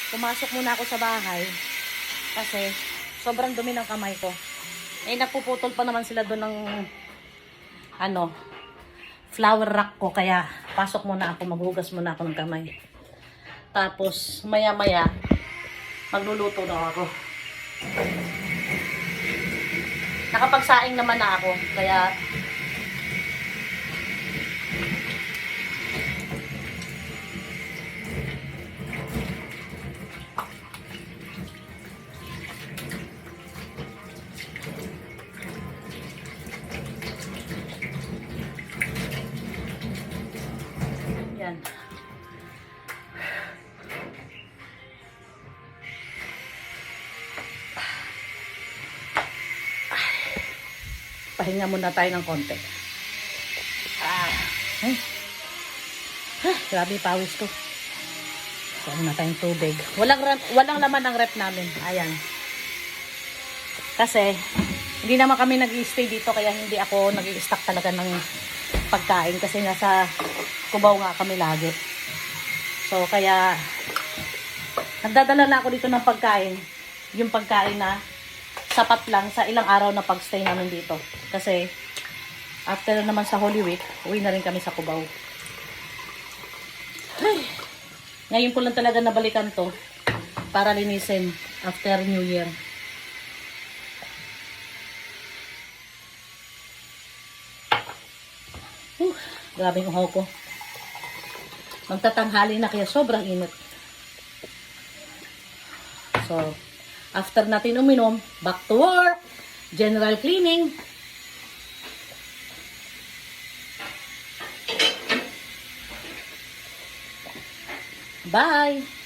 pumasok muna ako sa bahay kasi sobrang dumi ng kamay ko. Eh, nagpuputol pa naman sila doon ng flower rack ko, kaya pasok muna ako, maghugas muna ako ng kamay. Tapos maya maya magluluto na ako. Nakapagsaing naman na ako, kaya yan. Pahinga muna tayo ng konti. Grabe pawis ko. Kuha na tayong tubig. Walang laman ng rep namin. Ayan. Kasi hindi naman kami nag-i-stay dito, kaya hindi ako nag-i-stock talaga ng pagkain kasi nasa Cubao nga kami lagi. So kaya nagdadala na ako dito ng pagkain. Yung pagkain na sapat lang sa ilang araw na pagstay namin dito. Kasi after naman sa Holy Week, uwi na rin kami sa Cubao. Ay, ngayon ko lang talaga nabalikan to para linisin after New Year. Grabe yung uhaw ko. Magtatanghali na kaya sobrang init. So, after natin uminom, back to work. General cleaning. Bye!